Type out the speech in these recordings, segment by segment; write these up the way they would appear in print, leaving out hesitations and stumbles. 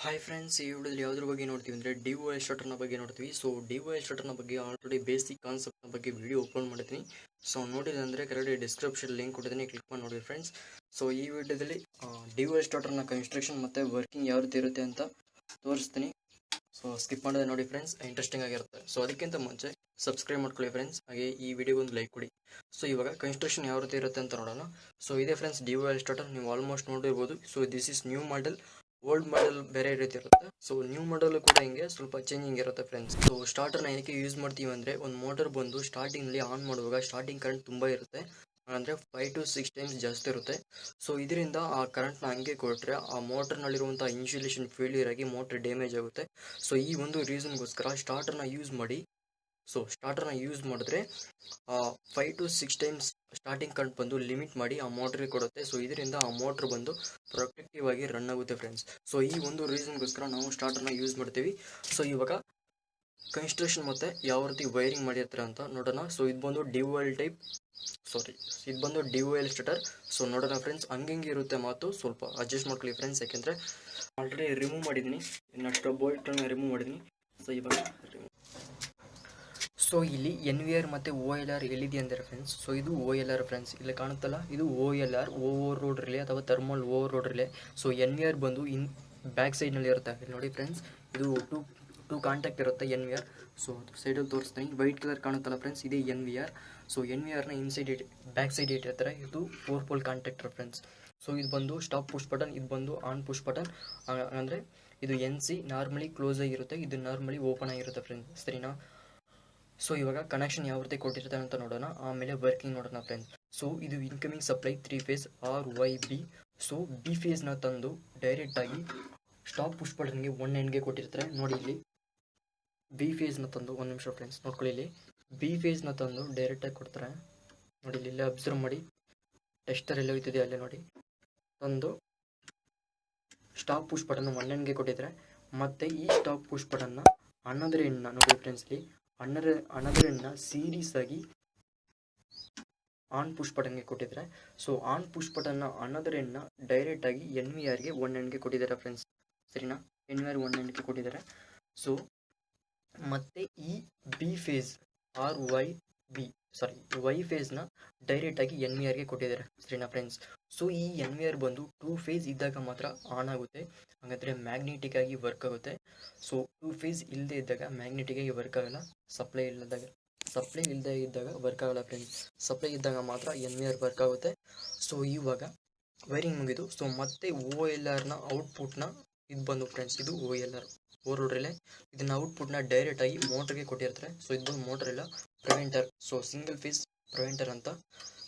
Hi friends, ಈ ವಿಡಿಯೋದಲ್ಲಿ ಯಾವುದ್ರ ಬಗ್ಗೆ ನೋಡ್ತೀವಿ ಅಂದರೆ DOL ಸ್ಟಾರ್ಟರ್ನ ಬಗ್ಗೆ ನೋಡ್ತೀವಿ. ಸೊ DOL ಸ್ಟಾರ್ಟರ್ನ ಬಗ್ಗೆ ಆಲ್ರೆಡಿ ಬೇಸಿಕ್ ಕಾನ್ಸೆಪ್ಟ್ನ ಬಗ್ಗೆ ವಿಡಿಯೋ ಓಪನ್ ಮಾಡಿದ್ದೀನಿ. ಸೊ ನೋಡಿದ್ರೆ ಅಂದರೆ ಕರೆಕ್ಟಾಗಿ ಡಿಸ್ಕ್ರಿಪ್ಷನ್ ಲಿಂಕ್ ಕೊಟ್ಟಿದ್ದೀನಿ, ಕ್ಲಿಕ್ ಮಾಡಿ ನೋಡಿ ಫ್ರೆಂಡ್ಸ್. ಸೊ ಈ ವಿಡಿಯೋದಲ್ಲಿ DOL ಸ್ಟಾರ್ಟರ್ನ ಕನ್ಸ್ಟ್ರಕ್ಷನ್ ಮತ್ತು ವರ್ಕಿಂಗ್ ಯಾವ ರೀತಿ ಇರುತ್ತೆ ಅಂತ ತೋರಿಸ್ತೀನಿ. ಸೊ ಸ್ಕಿಪ್ ಮಾಡಿದ್ರೆ ನೋಡಿ ಫ್ರೆಂಡ್ಸ್, ಇಂಟ್ರೆಸ್ಟಿಂಗ್ ಆಗಿರುತ್ತೆ. ಸೊ ಅದಕ್ಕಿಂತ ಮುಂಚೆ ಸಬ್ಸ್ಕ್ರೈಬ್ ಮಾಡ್ಕೊಳ್ಳಿ ಫ್ರೆಂಡ್ಸ್, ಹಾಗೆ ಈ ವಿಡಿಯೋಗೊಂದು ಲೈಕ್ ಕೊಡಿ. ಸೊ ಇವಾಗ ಕನ್ಸ್ಟ್ರಕ್ಷನ್ ಯಾವ ರೀತಿ ಇರುತ್ತೆ ಅಂತ ನೋಡೋಣ. ಸೊ ಇದೇ ಫ್ರೆಂಡ್ಸ್ DOL ಸ್ಟಾರ್ಟರ್, ನೀವು ಆಲ್ಮೋಸ್ಟ್ ನೋಡಿರ್ಬೋದು. So this is new model. Old model ಬೇರೆ ರೀತಿ ಇರುತ್ತೆ. ಸೊ ನ್ಯೂ ಮಾಡೆಲ್ ಕೂಡ ಹಿಂಗೆ ಸ್ವಲ್ಪ ಚೇಂಜಿಂಗ್ ಇರುತ್ತೆ ಫ್ರೆಂಡ್ಸ್. ಸೊ ಸ್ಟಾರ್ಟರ್ನ ಏನಕ್ಕೆ ಯೂಸ್ ಮಾಡ್ತೀವಿ ಅಂದರೆ, ಒಂದು ಮೋಟರ್ ಬಂದು ಸ್ಟಾರ್ಟಿಂಗ್ಲಿ ಆನ್ ಮಾಡುವಾಗ ಸ್ಟಾರ್ಟಿಂಗ್ ಕರೆಂಟ್ ತುಂಬ ಇರುತ್ತೆ, ಅಂದರೆ 5 to 6 ಟೈಮ್ಸ್ ಜಾಸ್ತಿ ಇರುತ್ತೆ. ಸೊ ಇದರಿಂದ ಆ ಕರೆಂಟ್ನ ಹಂಗೆ ಕೊಟ್ಟರೆ ಆ ಮೋಟರ್ನಲ್ಲಿರುವಂಥ ಇನ್ಸುಲೇಷನ್ ಫೇಲ್ಯೂರ್ ಆಗಿ ಮೋಟರ್ ಡ್ಯಾಮೇಜ್ ಆಗುತ್ತೆ. ಸೊ ಈ ಒಂದು ರೀಸನ್ಗೋಸ್ಕರ ಸ್ಟಾರ್ಟರ್ನ ಯೂಸ್ ಮಾಡಿದ್ರೆ 5 to 6 ಟೈಮ್ಸ್ ಸ್ಟಾರ್ಟಿಂಗ್ ಕರೆಂಟ್ ಬಂದು ಲಿಮಿಟ್ ಮಾಡಿ ಆ ಮೋಟ್ರಿಗೆ ಕೊಡುತ್ತೆ. ಸೊ ಇದರಿಂದ ಆ ಮೋಟ್ರ್ ಬಂದು ಪ್ರೊಟೆಕ್ಟಿವ್ ಆಗಿ ರನ್ ಆಗುತ್ತೆ ಫ್ರೆಂಡ್ಸ್. ಸೊ ಈ ಒಂದು ರೀಸನ್ಗೋಸ್ಕರ ನಾವು ಸ್ಟಾರ್ಟರ್ನ ಯೂಸ್ ಮಾಡ್ತೀವಿ. ಸೊ ಇವಾಗ ಕನ್ಸ್ಟ್ರಕ್ಷನ್ ಮತ್ತು ಯಾವ ರೀತಿ ವೈರಿಂಗ್ ಮಾಡಿರ್ತಾರೆ ಅಂತ ನೋಡೋಣ. ಸೊ ಇದು ಬಂದು DOL ಸ್ಟಾರ್ಟರ್. ಸೊ ನೋಡೋಣ ಫ್ರೆಂಡ್ಸ್, ಹಂಗೆ ಇರುತ್ತೆ ಮಾತು, ಸ್ವಲ್ಪ ಅಡ್ಜಸ್ಟ್ ಮಾಡ್ಕೊಳ್ಳಿ ಫ್ರೆಂಡ್ಸ್. ಯಾಕೆಂದರೆ ಆಲ್ರೆಡಿ ರಿಮೂವ್ ಮಾಡಿದ್ದೀನಿ, ಇನ್ನಷ್ಟು ಬೋಲ್ಟನ್ನು ರಿಮೂವ್ ಮಾಡಿದ್ದೀನಿ. ಸೊ ಇವಾಗ ಸೊ ಇಲ್ಲಿ NVR ಮತ್ತು OLR ಎಲ್ಲಿದೆ ಅಂದರೆ ಫ್ರೆಂಡ್ಸ್, ಸೊ ಇದು OLR ಫ್ರೆಂಡ್ಸ್, ಇಲ್ಲಿ ಕಾಣುತ್ತಲ್ಲ, ಇದು OLR, ಓವರ್ ರೋಡ್ ರಿಲೇ ಅಥವಾ thermal overload relay. So NVR ಬಂದು ಬ್ಯಾಕ್ ಸೈಡ್ನಲ್ಲಿ ಇರುತ್ತೆ. ಇಲ್ಲಿ ನೋಡಿ ಫ್ರೆಂಡ್ಸ್, ಇದು ಟೂ ಕಾಂಟ್ಯಾಕ್ಟ್ ಇರುತ್ತೆ NVR. ಸೊ ಸೈಡಲ್ಲಿ ತೋರಿಸ್ತೀನಿ, ವೈಟ್ ಕಲರ್ ಕಾಣುತ್ತಲ್ಲ ಫ್ರೆಂಡ್ಸ್, ಇದೇ NVR. ಸೊ NVRನ ಇನ್ಸೈಡ್ ಬ್ಯಾಕ್ ಸೈಡ್ ಇಟ್ಟಿರ್ತಾರೆ. ಇದು 4 ಪೋಲ್ ಕಾಂಟ್ಯಾಕ್ಟರ್ ಫ್ರೆಂಡ್ಸ್. ಸೊ ಇದು ಬಂದು ಸ್ಟಾಪ್ ಪುಷ್ ಬಟನ್, ಇದು ಬಂದು ಆನ್ ಪುಷ್ ಬಟನ್. ಅಂದರೆ ಇದು NC ನಾರ್ಮಲಿ ಕ್ಲೋಸ್ ಆಗಿರುತ್ತೆ, ಇದು ನಾರ್ಮಲಿ ಓಪನ್ ಆಗಿರುತ್ತೆ ಫ್ರೆಂಡ್ಸ್, ಸರಿನಾ. ಸೊ ಇವಾಗ ಕನೆಕ್ಷನ್ ಯಾವ ರೀತಿ ಕೊಟ್ಟಿರ್ತಾರೆ ಅಂತ ನೋಡೋಣ, ಆಮೇಲೆ ವರ್ಕಿಂಗ್ ನೋಡೋಣ ಫ್ರೆಂಡ್ಸ್. ಸೊ ಇದು incoming supply 3 phase RYB. So B ಫೇಸ್ನ ತಂದು ಡೈರೆಕ್ಟಾಗಿ ಸ್ಟಾಪ್ ಪುಷ್ ಬಟನ್ಗೆ 1 ಎಂಡ್ಗೆ ಕೊಟ್ಟಿರ್ತಾರೆ. ನೋಡಿ ಇಲ್ಲಿ B ಫೇಸ್ನ ತಂದು, ಒಂದು ನಿಮಿಷ ಫ್ರೆಂಡ್ಸ್ ನೋಡ್ಕೊಳ್ಳಿ, ಇಲ್ಲಿ B ಫೇಸ್ನ ತಂದು ಡೈರೆಕ್ಟಾಗಿ ಕೊಡ್ತಾರೆ. ನೋಡಿ ಇಲ್ಲಿ ಅಬ್ಸರ್ವ್ ಮಾಡಿ, ಟೆಸ್ಟರ್ ಎಲ್ಲ ಹೋಯ್ತಿದೆ ಅಲ್ಲೇ ನೋಡಿ, ತಂದು ಸ್ಟಾಪ್ ಪುಷ್ ಬಟನ್ 1 ಎಂಡ್ಗೆ ಕೊಟ್ಟಿದ್ದಾರೆ. ಮತ್ತು ಈ ಸ್ಟಾಪ್ ಪುಷ್ ಬಟನ್ನ ಅನ್ನೋದ್ರ ಎಂಡ್ನ ನೋಡಿ ಫ್ರೆಂಡ್ಸ್, ಇಲ್ಲಿ ಅನ್ನೋದ್ರ ಎಂಡ್ನ ಸೀರೀಸ್ ಆಗಿ ಆನ್ ಪುಷ್ ಬಟನ್ಗೆ ಕೊಟ್ಟಿದ್ದಾರೆ. ಸೊ ಆನ್ ಪುಷ್ ಬಟನ್ನ ಅನ್ನೋದ್ರ ಎಂಡ್ನ ಡೈರೆಕ್ಟಾಗಿ NVRಗೆ 1 ಎಂಡ್ಗೆ ಕೊಟ್ಟಿದ್ದಾರೆ ಫ್ರೆಂಡ್ಸ್, ಸರಿನಾ. NVR 1 ಎಂಡ್ಗೆ ಕೊಟ್ಟಿದ್ದಾರೆ. ಸೊ ಮತ್ತು ಈ B ಫೇಸ್ Y ಫೇಸ್ನ ಡೈರೆಕ್ಟಾಗಿ NVRಗೆ ಕೊಟ್ಟಿದ್ದಾರೆ, ಸರಿನಾ ಫ್ರೆಂಡ್ಸ್. ಸೊ ಈ NVR ಬಂದು 2 ಫೇಸ್ ಇದ್ದಾಗ ಮಾತ್ರ ಆನ್ ಆಗುತ್ತೆ, ಹಾಗಾದರೆ ಮ್ಯಾಗ್ನೆಟಿಕ್ ಆಗಿ ವರ್ಕ್ ಆಗುತ್ತೆ. ಸೊ 2 ಫೇಸ್ ಇಲ್ಲದೆ ಇದ್ದಾಗ ಮ್ಯಾಗ್ನೆಟಿಕ್ ಆಗಿ ವರ್ಕ್ ಆಗಲ್ಲ, ಸಪ್ಲೈ ಇಲ್ಲದೆ ಇದ್ದಾಗ ವರ್ಕ್ ಆಗಲ್ಲ ಫ್ರೆಂಡ್ಸ್. ಸಪ್ಲೈ ಇದ್ದಾಗ ಮಾತ್ರ NVR ವರ್ಕ್ ಆಗುತ್ತೆ. ಸೊ ಇವಾಗ ವೈರಿಂಗ್ ಮುಗಿದು. ಸೊ ಮತ್ತೆ OLRನ ಔಟ್ಪುಟ್ನ ಇದು ಬಂದು ಫ್ರೆಂಡ್ಸ್, ಇದು OLR ಓವರ್ ರಿಲೇ. ಇದನ್ನ ಔಟ್ಪುಟ್ನ ಡೈರೆಕ್ಟಾಗಿ ಮೋಟರ್ಗೆ ಕೊಟ್ಟಿರ್ತಾರೆ. ಸೊ ಇದು ಬಂದು ಮೋಟರ್ ಇಲ್ಲ, preventer. So single phase preventer ಅಂತ.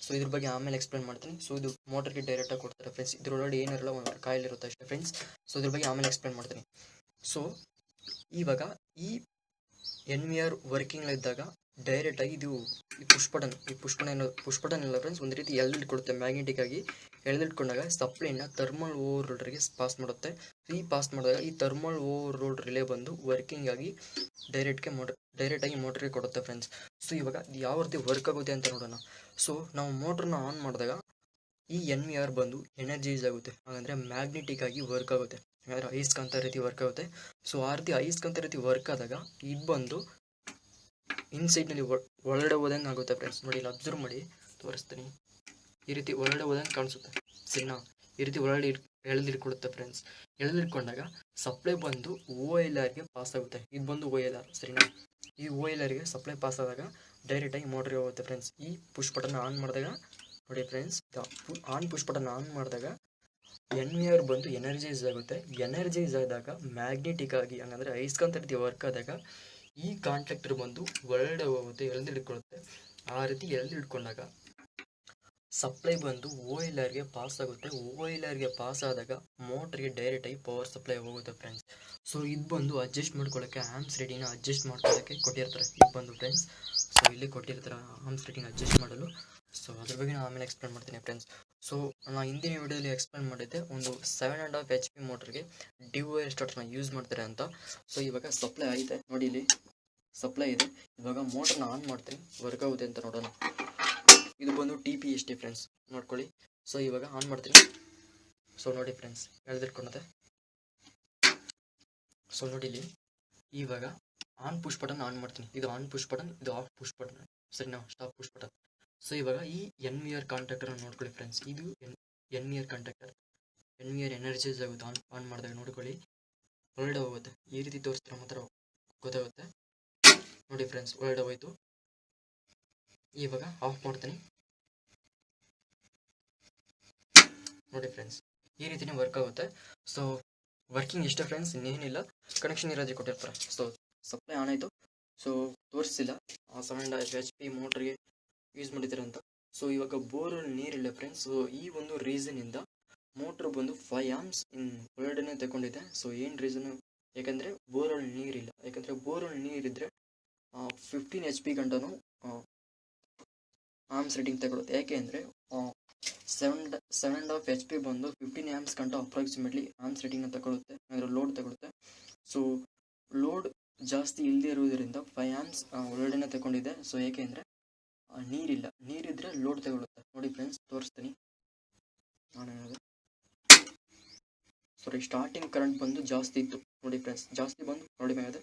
ಸೊ ಇದ್ರ ಬಗ್ಗೆ ಆಮೇಲೆ ಎಕ್ಸ್ಪ್ಲೇನ್ ಮಾಡ್ತೀನಿ. ಸೊ ಇದು ಮೋಟರ್ಗೆ ಡೈರೆಕ್ಟಾಗಿ ಕೊಡ್ತಾರೆ ಫ್ರೆಂಡ್ಸ್, ಇದ್ರೊಳಗಡೆ ಏನಿರಲ್ಲ, ಒಂದು ಕಾಯಿಲ್ ಇರುತ್ತೆ ಅಷ್ಟೇ ಫ್ರೆಂಡ್ಸ್. ಸೊ ಇದ್ರ ಬಗ್ಗೆ ಆಮೇಲೆ ಎಕ್ಸ್ಪ್ಲೇನ್ ಮಾಡ್ತೀನಿ. ಸೊ ಇವಾಗ ಈ NVR ವರ್ಕಿಂಗ್ಲಿದ್ದಾಗ ಡೈರೆಕ್ಟಾಗಿ ಇದು ಪುಷ್ ಬಟನ್ ಇಲ್ಲ ಫ್ರೆಂಡ್ಸ್, ಒಂದು ರೀತಿ ಎಳೆದಿಟ್ಕೊಡುತ್ತೆ, ಮ್ಯಾಗ್ನೆಟಿಕ್ ಆಗಿ ಎಳೆದಿಟ್ಕೊಂಡಾಗ ಸಪ್ಲೈನ ಥರ್ಮಲ್ ಓವರ್ ರೋಲ್ಡರ್ಗೆ ಪಾಸ್ ಮಾಡುತ್ತೆ. ಈ ಪಾಸ್ ಮಾಡಿದಾಗ ಈ ಥರ್ಮಲ್ ಓವರ್ ರೋಲ್ಡ್ ರಿಲೇ ಬಂದು ವರ್ಕಿಂಗ್ ಆಗಿ ಡೈರೆಕ್ಟಾಗಿ ಮೋಟ್ರಿಗೆ ಕೊಡುತ್ತೆ ಫ್ರೆಂಡ್ಸ್. ಸೊ ಇವಾಗ ಯಾವ ರೀತಿ ವರ್ಕ್ ಆಗುತ್ತೆ ಅಂತ ನೋಡೋಣ. ಸೊ ನಾವು ಮೋಟ್ರನ್ನ ಆನ್ ಮಾಡಿದಾಗ ಈ NVR ಬಂದು ಎನರ್ಜೈಸ್ ಆಗುತ್ತೆ, ಹಾಗಂದರೆ ಮ್ಯಾಗ್ನೆಟಿಕ್ ಆಗಿ ವರ್ಕ್ ಆಗುತ್ತೆ, ಹಾಗಾದರೆ ಅಯಸ್ಕಾಂತ ರೀತಿ ವರ್ಕ್ ಆಗುತ್ತೆ. ಸೊ ಆ ರೀತಿ ಅಯಸ್ಕಾಂತ ರೀತಿ ವರ್ಕ್ ಆದಾಗ ಇದು ಬಂದು ಇನ್ಸೈಡ್ನಲ್ಲಿ ಒಳಗಡೆ ಹೋದಂಗೆ ಆಗುತ್ತೆ ಫ್ರೆಂಡ್ಸ್. ನೋಡಿ ಇಲ್ಲಿ ಅಬ್ಸರ್ವ್ ಮಾಡಿ ತೋರಿಸ್ತೀನಿ, ಈ ರೀತಿ ಒಳಗಡೆ ಹೋದಂಗೆ ಕಾಣಿಸುತ್ತೆ, ಸರಿನಾ. ಈ ರೀತಿ ಒಳಗಡೆ ಎಳೆದಿಟ್ಕೊಡುತ್ತೆ ಫ್ರೆಂಡ್ಸ್. ಎಳೆದಿಟ್ಕೊಂಡಾಗ ಸಪ್ಲೈ ಬಂದು OLRಗೆ ಪಾಸ್ ಆಗುತ್ತೆ, ಇದು ಬಂದು OLR, ಸರಿನಾ. ಈ OLRಗೆ ಸಪ್ಲೈ ಪಾಸ್ ಆದಾಗ ಡೈರೆಕ್ಟಾಗಿ ಮೋಟ್ರಿಗೆ ಹೋಗುತ್ತೆ ಫ್ರೆಂಡ್ಸ್. ಈ ಪುಷ್ ಬಟನ್ ಆನ್ ಮಾಡಿದಾಗ ನೋಡಿ friends, on push button on ಮಾಡಿದಾಗ NVR ಬಂದು ಎನರ್ಜೈಸ್ ಆಗುತ್ತೆ. ಎನರ್ಜೈಸ್ ಆದಾಗ ಮ್ಯಾಗ್ನೆಟಿಕ್ ಆಗಿ, ಹಂಗಂದರೆ ಅಯಸ್ಕಾಂತ ರೀತಿ ವರ್ಕ್ ಆದಾಗ ಈ ಕಾಂಟ್ಯಾಕ್ಟರ್ ಬಂದು ಒಳಗಡೆ ಹೋಗುತ್ತೆ, ಎಳೆದಿಟ್ಕೊಳ್ಳುತ್ತೆ. ಆ ರೀತಿ ಎಳೆದಿಟ್ಕೊಂಡಾಗ ಸಪ್ಲೈ ಬಂದು OLRಗೆ ಪಾಸ್ ಆಗುತ್ತೆ. OLRಗೆ ಪಾಸ್ ಆದಾಗ ಮೋಟ್ರಿಗೆ ಡೈರೆಕ್ಟಾಗಿ ಪವರ್ ಸಪ್ಲೈ ಹೋಗುತ್ತೆ ಫ್ರೆಂಡ್ಸ್. ಸೊ ಇದು ಬಂದು ಅಡ್ಜಸ್ಟ್ ಮಾಡ್ಕೊಳ್ಳೋಕ್ಕೆ, ಆರ್ಮ್ಸ್ ರೇಟಿಂಗ್ನ ಅಡ್ಜಸ್ಟ್ ಮಾಡ್ಕೊಳ್ಳೋಕ್ಕೆ ಕೊಟ್ಟಿರ್ತಾರೆ. ಇದು ಬಂದು ಫ್ರೆಂಡ್ಸ್, ಸೊ ಇಲ್ಲಿ ಕೊಟ್ಟಿರ್ತಾರೆ ಆರ್ಮ್ಸ್ ರೇಟಿಂಗ್ ಅಡ್ಜಸ್ಟ್ ಮಾಡಲು. ಸೊ ಅದ್ರ ಬಗ್ಗೆ ನಾನು ಆಮೇಲೆ ಎಕ್ಸ್ಪ್ಲೇನ್ ಮಾಡ್ತೀನಿ ಫ್ರೆಂಡ್ಸ್. ಸೊ ನಾನು ಹಿಂದಿನ ವಿಡಿಯೋದಲ್ಲಿ ಎಕ್ಸ್ಪ್ಲೇನ್ ಮಾಡಿದ್ದೆ, ಒಂದು 7.5 HP ಮೋಟ್ರಿಗೆ DOL ಸ್ಟಾರ್ಟರ್ನ ಯೂಸ್ ಮಾಡ್ತಾರೆ ಅಂತ. ಸೊ ಇವಾಗ ಸಪ್ಲೈ ಆಗಿದೆ, ನೋಡಿ ಇಲ್ಲಿ ಸಪ್ಲೈ ಇದೆ. ಇವಾಗ ಮೋಟ್ರನ್ನ ಆನ್ ಮಾಡ್ತೀನಿ, ವರ್ಕ್ ಆಗುತ್ತೆ ಅಂತ ನೋಡೋಣ. ಇದು ಬಂದು TPST ಫ್ರೆಂಡ್ಸ್, ನೋಡ್ಕೊಳ್ಳಿ. ಸೊ ಇವಾಗ ಆನ್ ಮಾಡ್ತೀನಿ. ಸೊ ನೋಡಿ ಫ್ರೆಂಡ್ಸ್, ಎಳೆದಿಟ್ಕೊಂಡೆ. ಸೊ ನೋಡಿ ಇಲ್ಲಿ ಇವಾಗ ಆನ್ ಪುಷ್ ಬಟನ್ ಆನ್ ಮಾಡ್ತೀನಿ. ಇದು ಆನ್ ಪುಷ್ ಬಟನ್, ಇದು ಆಫ್ ಪುಷ್ ಬಟನ್, ಸರಿನಾ, ಸ್ಟಾಪ್ ಪುಷ್ ಬಟನ್. ಸೊ ಇವಾಗ ಈ NVR ಕಾಂಟ್ಯಾಕ್ಟರ್ ನೋಡ್ಕೊಳ್ಳಿ ಫ್ರೆಂಡ್ಸ್. ಇದು NVR ಕಾಂಟ್ಯಾಕ್ಟರ್, NVR ಎನರ್ಜೈಸ್ ಆಗುತ್ತೆ. ಆನ್ ಮಾಡಿದಾಗ ನೋಡ್ಕೊಳ್ಳಿ ಒಳಗಡೆ ಹೋಗುತ್ತೆ. ಈ ರೀತಿ ತೋರಿಸಿದ್ರೆ ಮಾತ್ರ ಗೊತ್ತಾಗುತ್ತೆ. ನೋಡಿ ಫ್ರೆಂಡ್ಸ್ ಒಳಗಡೆ ಹೋಯ್ತು. ಇವಾಗ ಆಫ್ ಮಾಡ್ತೀನಿ. ನೋಡಿ ಫ್ರೆಂಡ್ಸ್ ಈ ರೀತಿನೇ ವರ್ಕ್ ಆಗುತ್ತೆ. ಸೊ ವರ್ಕಿಂಗ್ ಇಷ್ಟೇ ಫ್ರೆಂಡ್ಸ್, ಇನ್ನೇನಿಲ್ಲ. ಕನೆಕ್ಷನ್ ಇರೋದೇ ಕೊಟ್ಟಿರ್ತಾರೆ. ಸೊ ಸಪ್ಲೈ ಆನ್ ಆಯಿತು. ಸೊ ತೋರಿಸಿಲ್ಲ 7.5 HP ಮೋಟ್ರಿಗೆ ಯೂಸ್ ಮಾಡಿದ್ದಾರೆ ಅಂತ. ಸೊ ಇವಾಗ ಬೋರಲ್ಲಿ ನೀರಿಲ್ಲ ಫ್ರೆಂಡ್ಸ್. ಸೊ ಈ ಒಂದು ರೀಸನಿಂದ ಮೋಟ್ರ್ ಬಂದು 5 amps ಒಳಗಡೆನೇ ತಗೊಂಡಿದೆ. ಸೊ ಏನು ರೀಸನು, ಯಾಕಂದರೆ ಬೋರಲ್ಲಿ ನೀರಿಲ್ಲ. ಯಾಕಂದರೆ ಬೋರಲ್ಲಿ ನೀರಿದ್ದರೆ 15 HP ಗಂಟನೂ ಆಮ್ಸ್ ರೇಟಿಂಗ್ ತಗೊಳುತ್ತೆ. ಯಾಕೆ ಅಂದರೆ 7.5 HP ಬಂದು 15 amps ಗಂಟ ಅಪ್ರಾಕ್ಸಿಮೇಟ್ಲಿ ಆಮ್ಸ್ ರೇಟಿಂಗ್ನ ತಗೊಳುತ್ತೆ, ಅಂದರೆ ಲೋಡ್ ತಗೊಳುತ್ತೆ. ಸೊ ಲೋಡ್ ಜಾಸ್ತಿ ಇಲ್ಲದೆ ಇರುವುದರಿಂದ 5 amps ಒಳಗಡೆನೇ ತಗೊಂಡಿದೆ. ಸೊ ಏಕೆ ಅಂದರೆ ನೀರಿಲ್ಲ, ನೀರಿದ್ರೆ ಲೋಡ್ ತಗೊಳುತ್ತೆ. ನೋಡಿ ಫ್ರೆಂಡ್ಸ್ ತೋರಿಸ್ತೀನಿ ನಾನು. ಸಾರಿ, ಸ್ಟಾರ್ಟಿಂಗ್ ಕರೆಂಟ್ ಬಂದು ಜಾಸ್ತಿ ಇತ್ತು ನೋಡಿ ಫ್ರೆಂಡ್ಸ್, ಜಾಸ್ತಿ ಬಂದು ಕಡಿಮೆ ಆಗಿದೆ.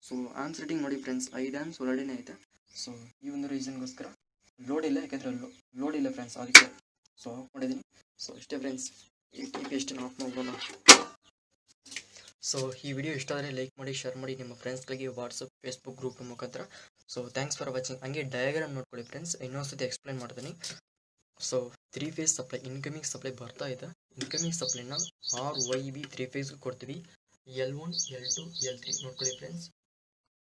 ಸೊ ಆಮ್ಸ್ ರೇಟಿಂಗ್ ನೋಡಿ ಫ್ರೆಂಡ್ಸ್ 5 amps ಒಳಗಡೆನೇ ಐತೆ. ಸೊ ಈ ಒಂದು ರೀಸನ್ಗೋಸ್ಕರ ಲೋಡ್ ಇಲ್ಲ, ಯಾಕೆಂದರೆ ಲೋಡ್ ಇಲ್ಲ ಫ್ರೆಂಡ್ಸ್, ಅದಕ್ಕೆ ಸೊ ಆಫ್ ಮಾಡಿದ್ದೀನಿ. ಸೊ ಇಷ್ಟೇ ಫ್ರೆಂಡ್ಸ್, ಈ ಟಿ ಪಿ ಅಷ್ಟೇ ಆಫ್ ಮಾಡೋಣ. ಸೊ ಈ ವಿಡಿಯೋ ಇಷ್ಟ ಆದರೆ ಲೈಕ್ ಮಾಡಿ, ಶೇರ್ ಮಾಡಿ ನಿಮ್ಮ ಫ್ರೆಂಡ್ಸ್ಗಳಿಗೆ ವಾಟ್ಸಪ್, ಫೇಸ್ಬುಕ್ ಗ್ರೂಪ್ ಮುಖಾಂತರ. So thanks for watching. ಹಂಗೆ ಡಯಾಗ್ರಾಮ್ ನೋಡ್ಕೊಳ್ಳಿ ಫ್ರೆಂಡ್ಸ್, ಇನ್ನೊಂದ್ಸತಿ ಎಕ್ಸ್ಪ್ಲೈನ್ ಮಾಡ್ತೀನಿ. So 3 phase supply, incoming supply ಬರ್ತಾ ಇದೆ. ಇನ್ಕಮಿಂಗ್ ಸಪ್ಲೈನ RYB 3 phase ಕೊಡ್ತೀವಿ. L1 L2 L3 ನೋಡ್ಕೊಳ್ಳಿ ಫ್ರೆಂಡ್ಸ್,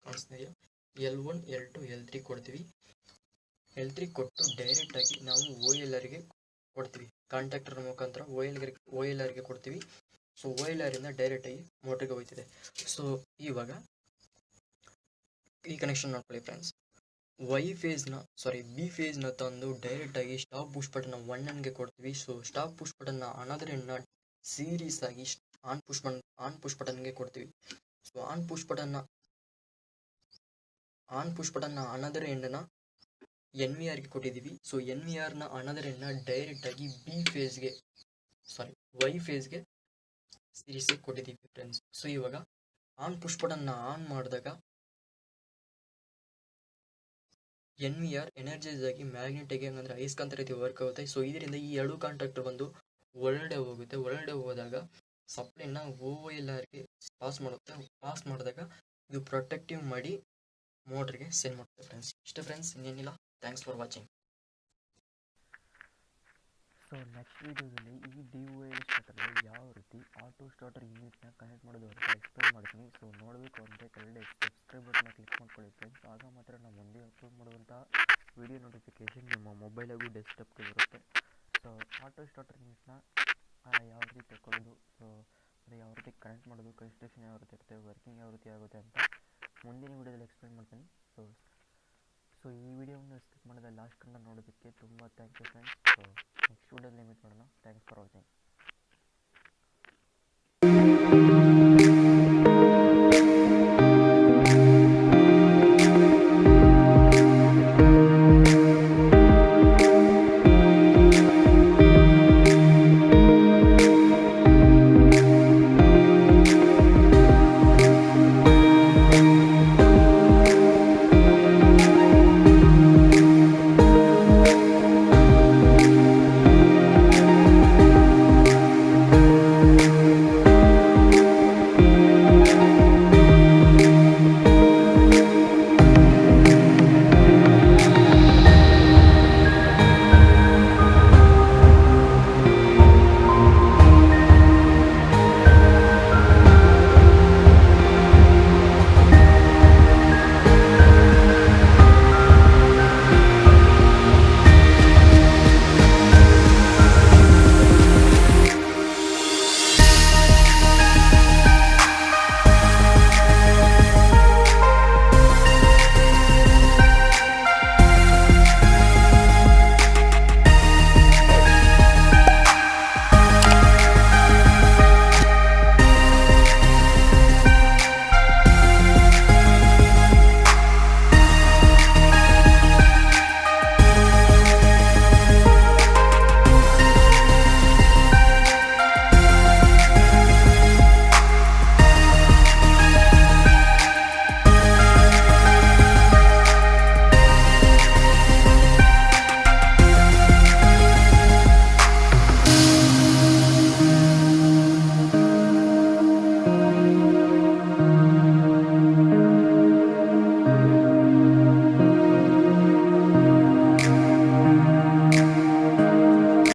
ಕಾಣಿಸ್ತಿದೆಯಾ, L1 L2 L3 ಕೊಡ್ತೀವಿ. L3 ಕೊಟ್ಟು ಡೈರೆಕ್ಟಾಗಿ ನಾವು OLRಗೆ ಕೊಡ್ತೀವಿ. ಕಾಂಟ್ಯಾಕ್ಟರ್ ಮುಖಾಂತರ OLRಗೆ ಕೊಡ್ತೀವಿ. ಸೊ OLRಯಿಂದ ಡೈರೆಕ್ಟಾಗಿ ಮೋಟ್ರಿಗೆ ಹೋಗ್ತಿದೆ. ಸೊ ಇವಾಗ ಈ ಕನೆಕ್ಷನ್ ನೋಡ್ಕೊಳ್ಳಿ ಫ್ರೆಂಡ್ಸ್. ಬಿ ಫೇಸ್ನ ತಂದು ಡೈರೆಕ್ಟಾಗಿ ಸ್ಟಾಪ್ ಪುಷ್ ಬಟನ್ನ 1Nಗೆ ಕೊಡ್ತೀವಿ. ಸೊ ಸ್ಟಾಪ್ ಪುಷ್ ಬಟನ್ನ ಅನದರ್ ಎಂಡ್ನ ಸೀರೀಸ್ ಆಗಿ ಆನ್ ಪುಷ್ ಬಟನ್ಗೆ ಕೊಡ್ತೀವಿ. ಸೊ ಆನ್ ಪುಷ್ ಬಟನ್ನ ಅನದರ್ ಎಂಡ್ನ NVRಗೆ ಕೊಟ್ಟಿದ್ದೀವಿ. ಸೊ NVRನ ಅನದರ್ ಎಂಡ್ನ ಡೈರೆಕ್ಟಾಗಿ ವೈ ಫೇಸ್ಗೆ ಸೀರೀಸ್ಗೆ ಕೊಟ್ಟಿದ್ದೀವಿ ಫ್ರೆಂಡ್ಸ್. ಸೊ ಇವಾಗ ಆನ್ ಪುಷ್ ಬಟನ್ನ ಆನ್ ಮಾಡಿದಾಗ NVR ಎನರ್ಜೈಸ್ ಆಗಿ ಮ್ಯಾಗ್ನೆಟಿಕ್ ಅಂದರೆ ಅಯಸ್ಕಾಂತ ರೀತಿ ವರ್ಕ್ ಆಗುತ್ತೆ. ಸೊ ಇದರಿಂದ ಈ ಎರಡು ಕಾಂಟ್ಯಾಕ್ಟರ್ ಬಂದು ಒಳಗಡೆ ಹೋಗುತ್ತೆ. ಒಳಗಡೆ ಹೋದಾಗ ಸಪ್ಲೈನ OLRಗೆ ಪಾಸ್ ಮಾಡುತ್ತೆ. ಪಾಸ್ ಮಾಡಿದಾಗ ಇದು ಪ್ರೊಟೆಕ್ಟಿವ್ ಮಾಡಿ ಮೋಟ್ರಿಗೆ ಸೆಂಡ್ ಮಾಡುತ್ತೆ ಫ್ರೆಂಡ್ಸ್. ಇಷ್ಟೇ ಫ್ರೆಂಡ್ಸ್, ಇನ್ನೇನಿಲ್ಲ. Thanks for watching. So next ವೀಡಿಯೋದಲ್ಲಿ ಈ DOL ಸ್ಟಾರ್ಟರ್ಗೆ ಯಾವ ರೀತಿ ಆಟೋ ಸ್ಟಾರ್ಟರ್ ಯೂನಿಟ್ನ ಕನೆಕ್ಟ್ ಮಾಡೋದು ಅಂತ ಎಕ್ಸ್ಪ್ಲೇನ್ ಮಾಡ್ತೀನಿ. ಸೊ ನೋಡಬೇಕು ಅಂದರೆ ಕೆಳಗಡೆ ಸಬ್ಸ್ಕ್ರೈಬ್ ಬಟನ್ನ ಕ್ಲಿಕ್ ಮಾಡ್ಕೊಳ್ಳಿ ಫ್ರೆಂಡ್ಸ್. ಆಗ ಮಾತ್ರ ನಾವು ಮುಂದೆ ಅಪ್ಲೋಡ್ ಮಾಡುವಂಥ ವಿಡಿಯೋ ನೋಟಿಫಿಕೇಷನ್ ನಿಮ್ಮ ಮೊಬೈಲ್ ಹಾಗೂ ಡೆಸ್ಕ್ಟಾಪ್ಗೆ ಬರುತ್ತೆ. ಸೊ ಆಟೋ ಸ್ಟಾರ್ಟರ್ ಯೂನಿಟ್ನ ಯಾವ ರೀತಿ ತಗೊಳ್ಳೋದು, ಸೊ ಅದು ಯಾವ ರೀತಿ ಕನೆಕ್ಟ್ ಮಾಡೋದು, ಕನ್ಸ್ಟ್ರಕ್ಷನ್ ಯಾವ ರೀತಿ ಇರುತ್ತೆ, ವರ್ಕಿಂಗ್ ಯಾವ ರೀತಿ ಆಗುತ್ತೆ ಅಂತ ಮುಂದಿನ ವೀಡಿಯೋದಲ್ಲಿ ಎಕ್ಸ್ಪ್ಲೇನ್ ಮಾಡ್ತೀನಿ. ಸೊ ಈ ವಿಡಿಯೋವನ್ನು ಸ್ಕಿಪ್ ಮಾಡಿದ ಲಾಸ್ಟ್ ಕನ್ನ ನೋಡೋದಕ್ಕೆ ತುಂಬ thank you friends. So next ವಿಡಿಯೋದಲ್ಲಿ ಮೀಟ್ ಮಾಡೋಣ. Thanks for watching.